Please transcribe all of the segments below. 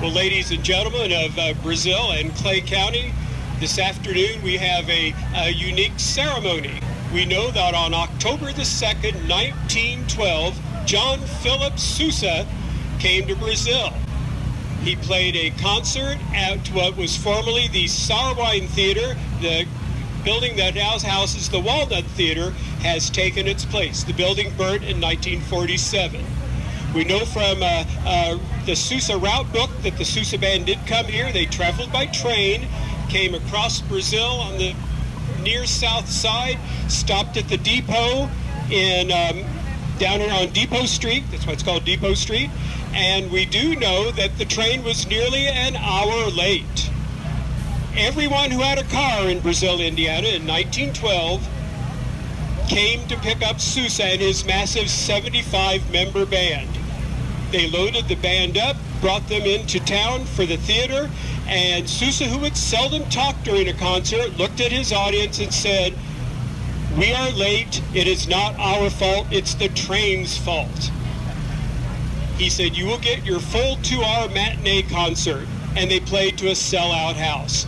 Well, ladies and gentlemen of Brazil and Clay County, this afternoon we have a unique ceremony. We know that on October the 2nd, 1912, John Philip Sousa came to Brazil. He played a concert at what was formerly the Sauerwein Theater. The building that now houses the Walnut Theater has taken its place. The building burnt in 1947. We know from the Sousa route book that the Sousa band did come here. They traveled by train, came across Brazil on the near south side, stopped at the depot in down here on Depot Street. That's why it's called Depot Street. And we do know that the train was nearly an hour late. Everyone who had a car in Brazil, Indiana in 1912 came to pick up Sousa and his massive 75-member band. They loaded the band up, brought them into town for the theater, and Sousa, who would seldom talk during a concert, looked at his audience and said, "We are late. It is not our fault. It's the train's fault." He said, "You will get your full 2-hour matinee concert," and they played to a sellout house.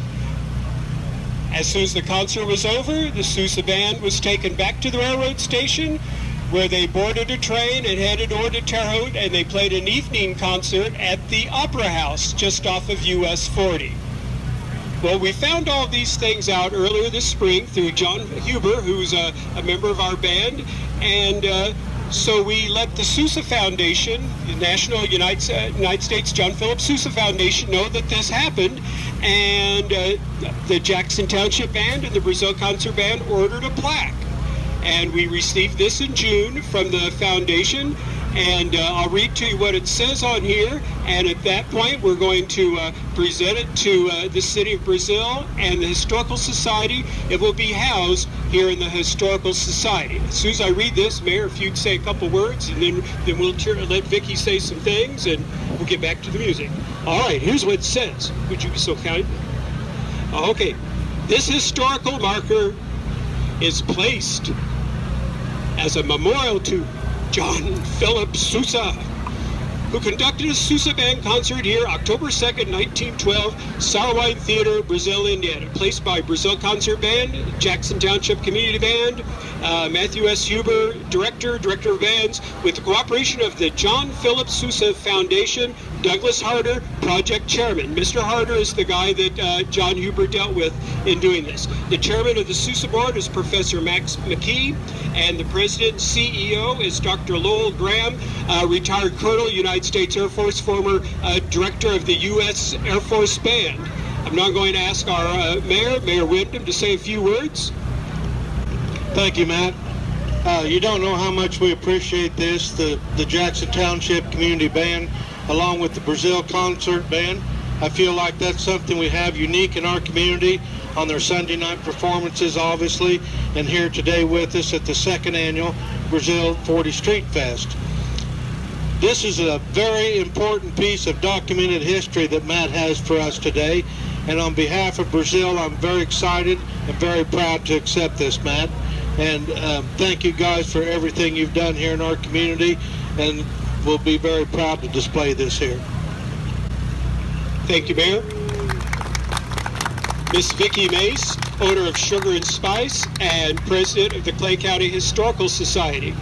As soon as the concert was over, the Sousa band was taken back to the railroad station, where they boarded a train and headed over to Terre Haute, and they played an evening concert at the Opera House just off of US 40. Well, we found all these things out earlier this spring through John Huber, who's a member of our band, and so we let the Sousa Foundation, the National United States John Philip Sousa Foundation, know that this happened, and the Jackson Township Band and the Brazil Concert Band ordered a plaque. And we received this in June from the foundation, and I'll read to you what it says on here, and at that point we're going to present it to the City of Brazil and the Historical Society. It will be housed here in the Historical Society. As soon as I read this, Mayor, if you'd say a couple words, and then we'll let Vicki say some things, and we'll get back to the music. All right, here's what it says. Would you be so kind? Okay, this historical marker is placed as a memorial to John Philip Sousa, who conducted a Sousa band concert here October 2nd, 1912, Sauerwein Theater, Brazil, Indiana. Placed by Brazil Concert Band, Jackson Township Community Band, Matthew S. Huber, Director of Bands, with the cooperation of the John Philip Sousa Foundation, Douglas Harder, Project Chairman. Mr. Harder is the guy that John Huber dealt with in doing this. The Chairman of the Sousa Board is Professor Max McKee, and the President and CEO is Dr. Lowell Graham, retired Colonel, United States Air Force, former Director of the U.S. Air Force Band. I'm now going to ask our Mayor Wyndham, to say a few words. Thank you, Matt. You don't know how much we appreciate this. The Jackson Township Community Band, along with the Brazil Concert Band. I feel like that's something we have unique in our community on their Sunday night performances, obviously, and here today with us at the 2nd annual Brazil 40 Street Fest. This is a very important piece of documented history that Matt has for us today, and on behalf of Brazil, I'm very excited and very proud to accept this, Matt. And thank you guys for everything you've done here in our community, and we'll be very proud to display this here. Thank you, Mayor. Miss Vicki Mace, owner of Sugar and Spice and president of the Clay County Historical Society.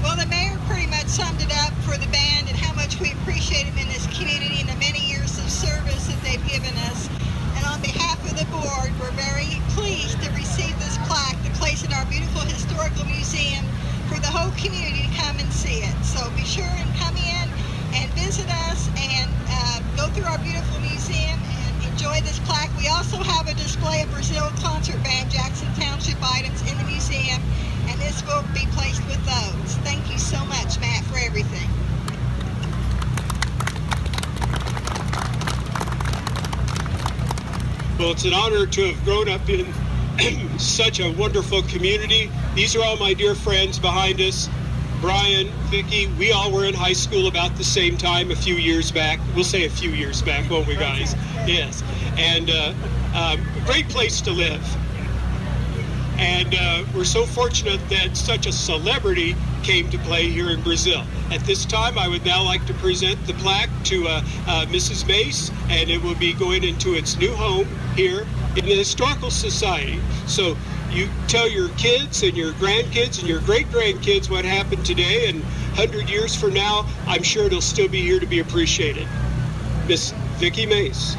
Well, the mayor pretty much summed it up for the band and how much we appreciate them in this community and the many years of service that they've given us. And on behalf of the board, we're very pleased to receive this plaque to place in our beautiful historical museum for the whole community to come and see it. So be sure and come in and visit us and go through our beautiful museum and enjoy this plaque. We also have a display of Brazil Concert Band Jackson Township items in the museum, and this will be placed with those. Thank you so much, Matt, for everything. Well, it's an honor to have grown up in such a wonderful community. These are all my dear friends behind us. Brian, Vicki, we all were in high school about the same time a few years back. We'll say a few years back, won't we, guys? Yes. And great place to live. and we're so fortunate that such a celebrity came to play here in Brazil. At this time, I would now like to present the plaque to Mrs. Mace, and it will be going into its new home here in the Historical Society. So you tell your kids and your grandkids and your great-grandkids what happened today, and 100 years from now, I'm sure it'll still be here to be appreciated. Miss Vicki Mace.